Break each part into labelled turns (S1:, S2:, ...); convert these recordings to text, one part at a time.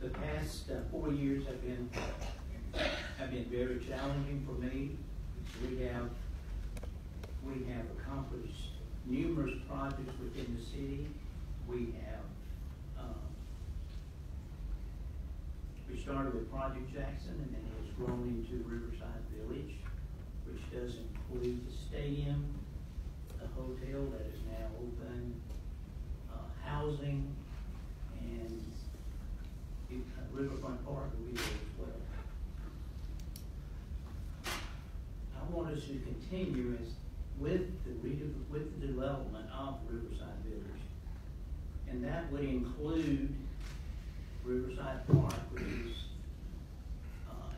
S1: The past 4 years have been very challenging for me. We have accomplished numerous projects within the city. We started with Project Jackson, and then it has grown into Riverside Village, which does include the stadium, the hotel that is now open, housing, and Riverfront Park will be there as well. I want us to continue with the development of Riverside Village, and that would include Riverside Park, which is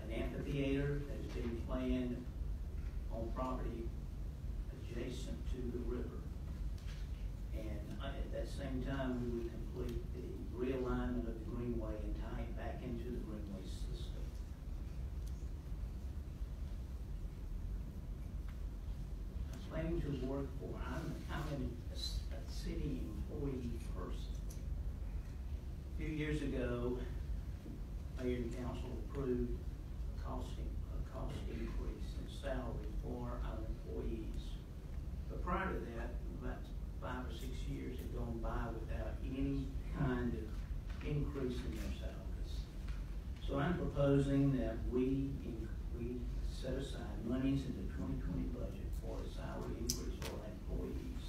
S1: an amphitheater that is being planned on property adjacent to the river. And at that same time, we would complete the realignment of the Greenway and tie it back into the Greenway system. I'm planning to work for, I'm a city employee person. A few years ago, Mayor and Council approved a cost increase in salary for our employees. But prior to that, about 5 or 6 years had gone by without any kind of increase in their salaries. So I'm proposing that we set aside monies in the 2020 budget for a salary increase for our employees.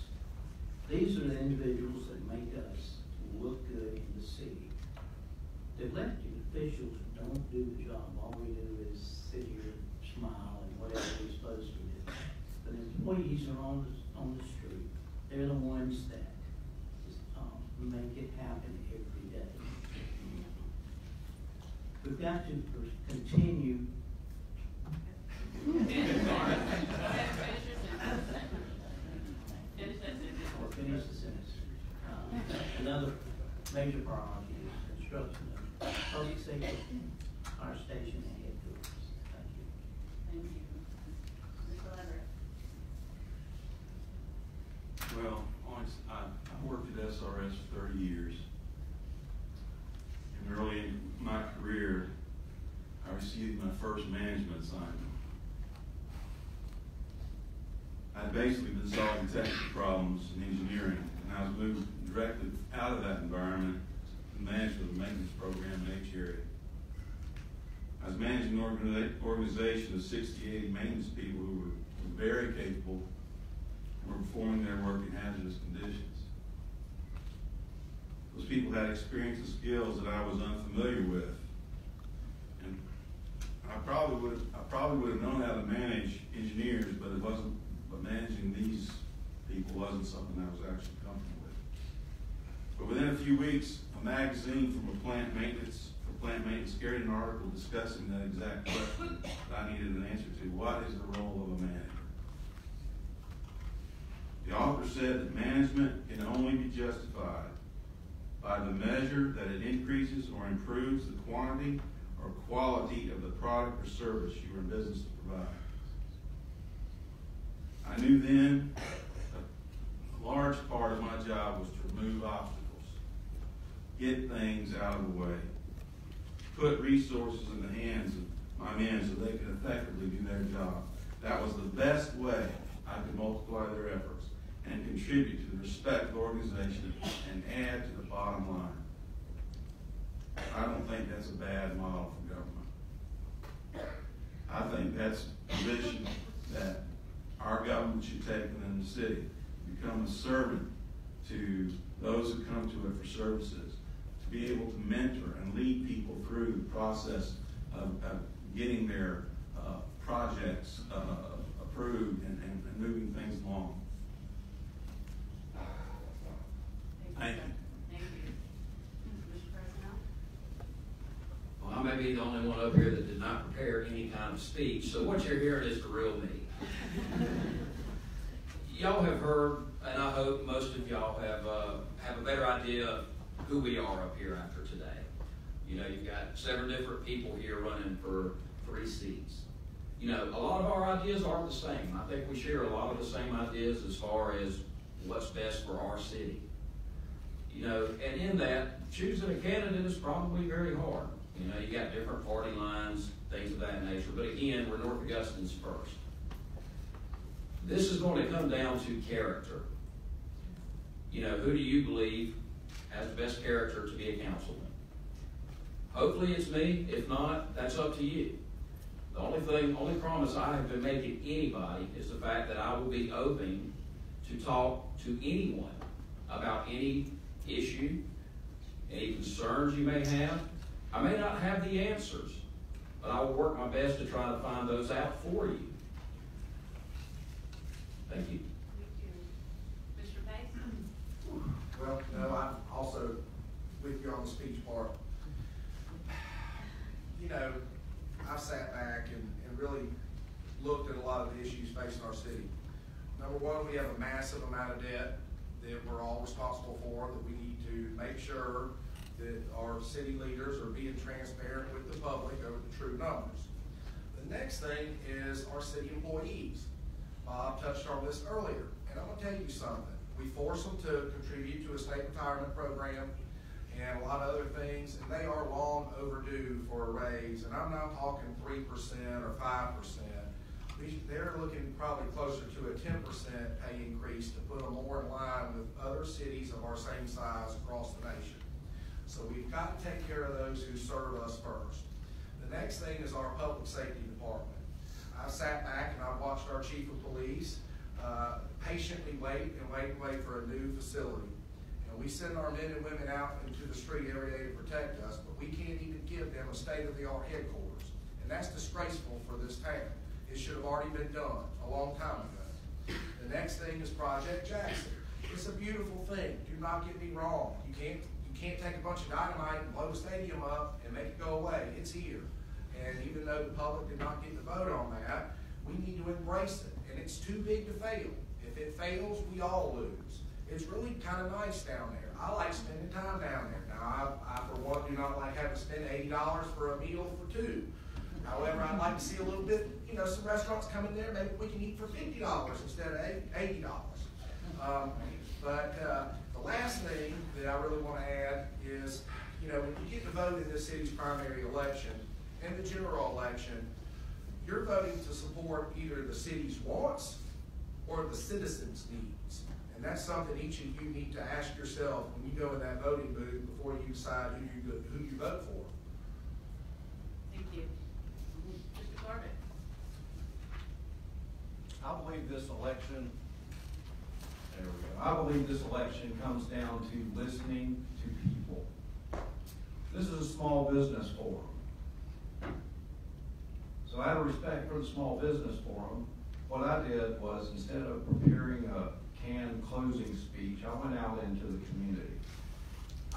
S1: These are the individuals that make us look good in the city. The elected officials don't do the job. All we do is sit here, smile, and whatever we're supposed to do. But employees are on the street. They're the ones that make it happen every day. We've got to continue. Finish the sentence. Another major priority is construction of public safety, fire station, and headquarters. Thank you.
S2: Thank you. Mr. Leverett.
S3: Well, I worked at SRS for 30 years. And early in my career, I received my first management assignment. I'd basically been solving technical problems in engineering, and I was moved directly out of that environment to manage the maintenance program in each area. I was managing an organization of 60-80 maintenance people who were very capable and were performing their work in hazardous conditions. Those people had experience and skills that I was unfamiliar with, and I probably would have known how to manage engineers, but managing these people wasn't something I was actually comfortable with. But within a few weeks, a magazine for plant maintenance carried an article discussing that exact question that I needed an answer to. What is the role of a manager? The author said that management can only be justified by the measure that it increases or improves the quantity or quality of the product or service you are in business to provide. I knew then a large part of my job was to remove obstacles, get things out of the way, put resources in the hands of my men so they could effectively do their job. That was the best way I could multiply their efforts and contribute to the respect of the organization and add to the bottom line. I don't think that's a bad model for government. I think that's a position that our government should take within the city. Become a servant to those who come to it for services, to be able to mentor and lead people through the process of getting their projects approved and moving things along. Thank you.
S2: Thank you. Mr. President?
S4: Well, I may be the only one up here that did not prepare any kind of speech, so what you're hearing is the real me. Y'all have heard, and I hope most of y'all have a better idea of who we are up here after today. You know, you've got 7 different people here running for 3 seats. You know, a lot of our ideas are the same. I think we share a lot of the same ideas as far as what's best for our city. You know, and in that, choosing a candidate is probably very hard. You know, you got different party lines, things of that nature. But again, we're North Augustans first. This is going to come down to character. You know, who do you believe has the best character to be a councilman? Hopefully it's me. If not, that's up to you. The only promise I have been making anybody is the fact that I will be open to talk to anyone about any issue, any concerns you may have. I may not have the answers, but I will work my best to try to find those out for you. Thank you.
S2: Thank you. Mr. Pace?
S5: Well, no, I'm also with you on the speech part. You know, I've sat back and really looked at a lot of the issues facing our city. Number one, we have a massive amount of debt that we're all responsible for, that we need to make sure that our city leaders are being transparent with the public over the true numbers. The next thing is our city employees. Bob touched on this earlier, and I'm gonna tell you something. We force them to contribute to a state retirement program and a lot of other things, and they are long overdue for a raise. And I'm not talking 3% or 5%. They're looking probably closer to a 10% pay increase to put them more in line with other cities of our same size across the nation. So we've got to take care of those who serve us first. The next thing is our public safety department. I've sat back and I've watched our chief of police patiently wait for a new facility. And we send our men and women out into the street every day to protect us, but we can't even give them a state-of-the-art headquarters. And that's disgraceful for this town. It should have already been done a long time ago. The next thing is Project Jackson. It's a beautiful thing. Do not get me wrong. You can't take a bunch of dynamite and blow the stadium up and make it go away. It's here. And even though the public did not get the vote on that, we need to embrace it. And it's too big to fail. If it fails, we all lose. It's really kind of nice down there. I like spending time down there. Now, I for one, do not like having to spend $80 for a meal for two. However, I'd like to see a little bit, you know, some restaurants come in there, maybe we can eat for $50 instead of $80. But the last thing that I really want to add is, you know, when you get to vote in this city's primary election and the general election, you're voting to support either the city's wants or the citizens' needs. And that's something each of you need to ask yourself when you go in that voting booth before you decide who you vote for.
S2: Thank you. Mr. Corbett?
S6: I believe this election, there we go. I believe this election comes down to listening to people. This is a small business forum. So out of respect for the small business forum, what I did was, instead of preparing a canned closing speech, I went out into the community.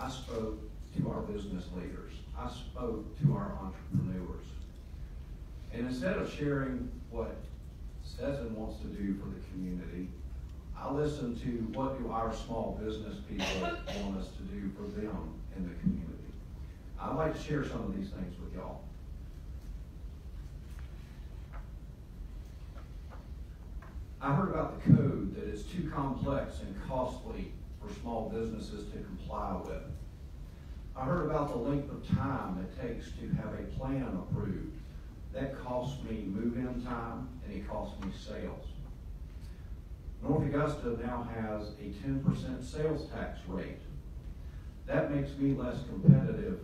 S6: I spoke to our business leaders. I spoke to our entrepreneurs. And instead of sharing what Stetson wants to do for the community, I listened to what do our small business people want us to do for them in the community. I'd like to share some of these things with y'all. I heard about the code that is too complex and costly for small businesses to comply with. I heard about the length of time it takes to have a plan approved. That costs me move-in time and it costs me sales. North Augusta now has a 10% sales tax rate. That makes me less competitive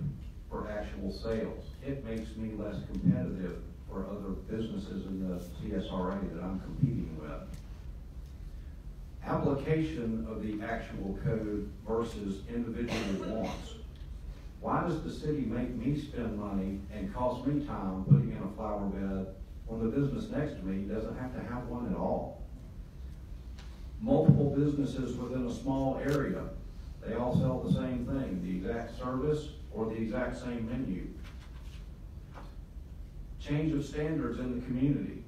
S6: for actual sales. It makes me less competitive for other businesses in the CSRA that I'm competing with. Application of the actual code versus individual wants. Why does the city make me spend money and cost me time putting in a flower bed when the business next to me doesn't have to have one at all? Multiple businesses within a small area, they all sell the same thing, the exact service or the exact same menu. Change of standards in the community.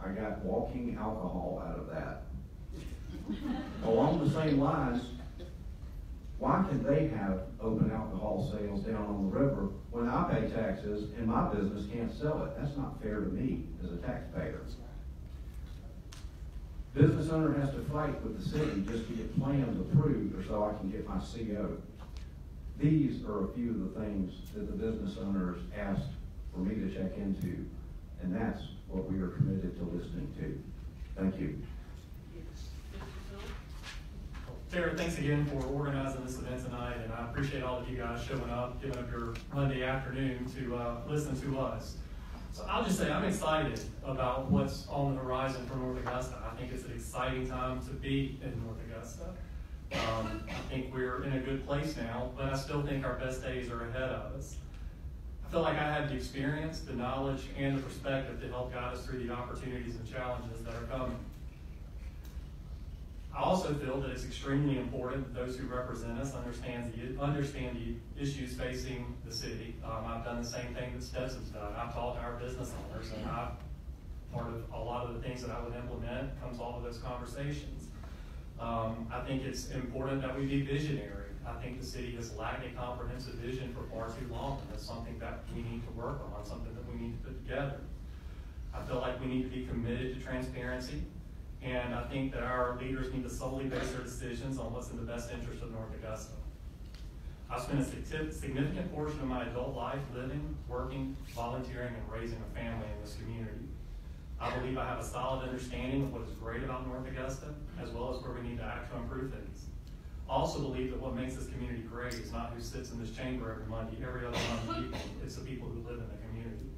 S6: I got walking alcohol out of that. Along the same lines, why can they have open alcohol sales down on the river when I pay taxes and my business can't sell it? That's not fair to me as a taxpayer. Business owner has to fight with the city just to get plans approved or so I can get my CO. These are a few of the things that the business owners asked for me to check into, and that's what we are committed to listening to. Thank you.
S7: Terry, thanks again for organizing this event tonight, and I appreciate all of you guys showing up, giving up your Monday afternoon to listen to us. So I'll just say I'm excited about what's on the horizon for North Augusta. I think it's an exciting time to be in North Augusta. I think we're in a good place now, but I still think our best days are ahead of us. I feel like I have the experience, the knowledge, and the perspective to help guide us through the opportunities and challenges that are coming. I also feel that it's extremely important that those who represent us understand the issues facing the city. I've done the same thing that Stetson's done. I've talked to our business owners, and part of a lot of the things that I would implement comes off of those conversations. I think it's important that we be visionary. I think the city has lacked a comprehensive vision for far too long, and that's something that we need to work on, something that we need to put together. I feel like we need to be committed to transparency. And I think that our leaders need to solely base their decisions on what's in the best interest of North Augusta. I've spent a significant portion of my adult life living, working, volunteering, and raising a family in this community. I believe I have a solid understanding of what is great about North Augusta, as well as where we need to act to improve things. I also believe that what makes this community great is not who sits in this chamber every other Monday evening. It's the people who live in the community.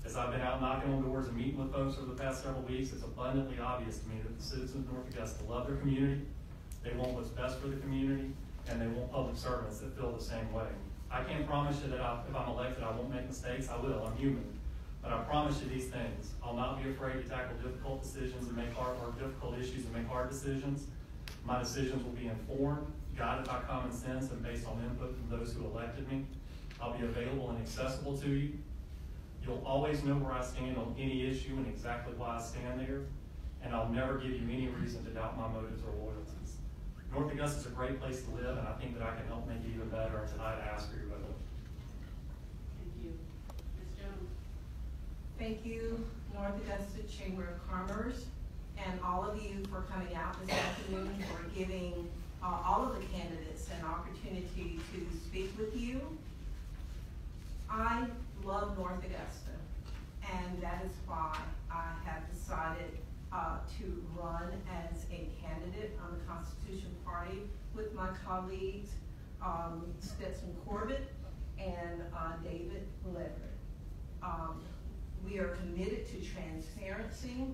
S7: As I've been out knocking on doors and meeting with folks over the past several weeks, it's abundantly obvious to me that the citizens of North Augusta love their community, they want what's best for the community, and they want public servants that feel the same way. I can't promise you that if I'm elected I won't make mistakes. I will, I'm human. But I promise you these things. I'll not be afraid to tackle difficult decisions and difficult issues and make hard decisions. My decisions will be informed, guided by common sense, and based on input from those who elected me. I'll be available and accessible to you. You'll always know where I stand on any issue and exactly why I stand there, and I'll never give you any reason to doubt my motives or loyalties. North Augusta is a great place to live, and I think that I can help make it even better, and tonight I ask for your vote.
S2: Thank you. Ms. Jones?
S8: Thank you, North Augusta Chamber of Commerce, and all of you for coming out this afternoon, for giving all of the candidates an opportunity to speak with you. I love North Augusta, and that is why I have decided to run as a candidate on the Constitution Party with my colleagues Stetson Corbett and David Leverett. We are committed to transparency.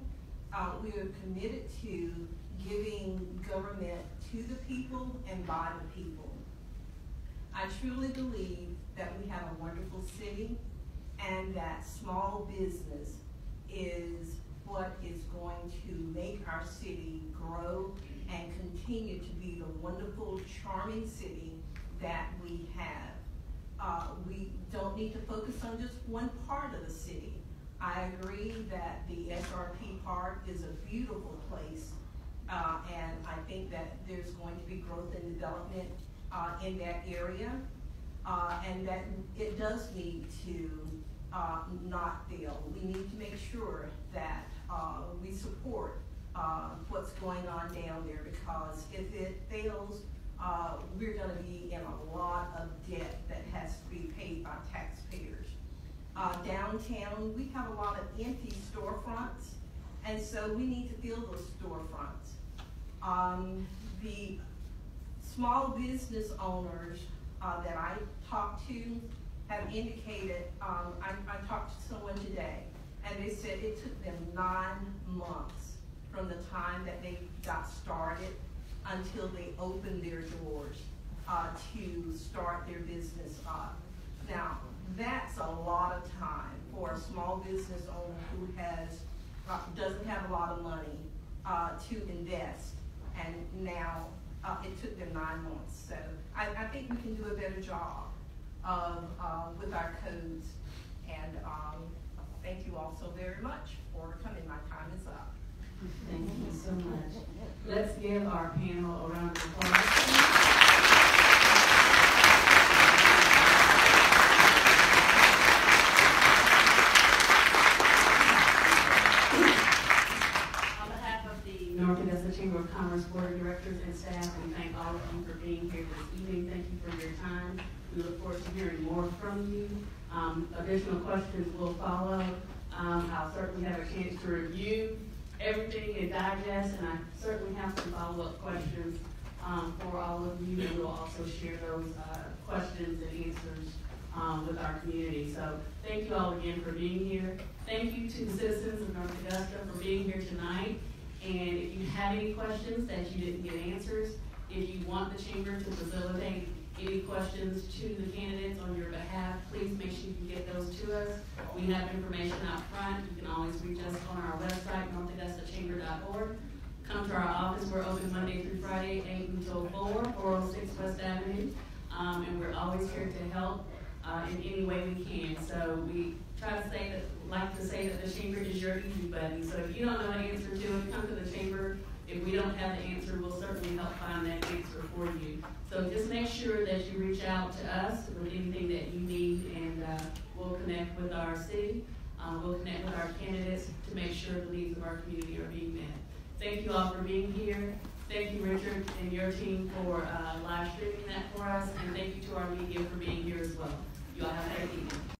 S8: We are committed to giving government to the people and by the people. I truly believe that we have a wonderful city, and that small business is what is going to make our city grow and continue to be the wonderful, charming city that we have. We don't need to focus on just one part of the city. I agree that the SRP Park is a beautiful place, and I think that there's going to be growth and development in that area, and that it does need to not fail. We need to make sure that we support what's going on down there, because if it fails, we're going to be in a lot of debt that has to be paid by taxpayers. Downtown, we have a lot of empty storefronts, and so we need to fill those storefronts. The small business owners that I talked to have indicated, I talked to someone today, and they said it took them 9 months from the time that they got started until they opened their doors to start their business up. Now, that's a lot of time for a small business owner who doesn't have a lot of money to invest, and now it took them 9 months. So I think we can do a better job with our codes, and thank you all so very much for coming. My time is up.
S9: Thank you so much. Let's give our panel a round of applause.
S2: On behalf of the
S9: hearing more from you. Additional questions will follow. I'll certainly have a chance to review everything and digest, and I certainly have some follow-up questions for all of you, and we'll also share those questions and answers with our community. So thank you all again for being here. Thank you to the citizens of North Augusta for being here tonight. And if you have any questions that you didn't get answers, if you want the chamber to facilitate any questions to the candidates on your behalf, please make sure you get those to us. We have information out front. You can always reach us on our website, northAugustaChamber.org. Come to our office. We're open Monday through Friday, 8 until 4, 406 West Avenue. And we're always here to help in any way we can. So we try to say that, like to say that the chamber is your easy buddy. So if you don't know an answer to it, come to the chamber. If we don't have the answer, we'll certainly help find that answer for you. So just make sure that you reach out to us with anything that you need, and we'll connect with our city. We'll connect with our candidates to make sure the needs of our community are being met. Thank you all for being here. Thank you, Richard, and your team for live streaming that for us, and thank you to our media for being here as well. You all have a great evening.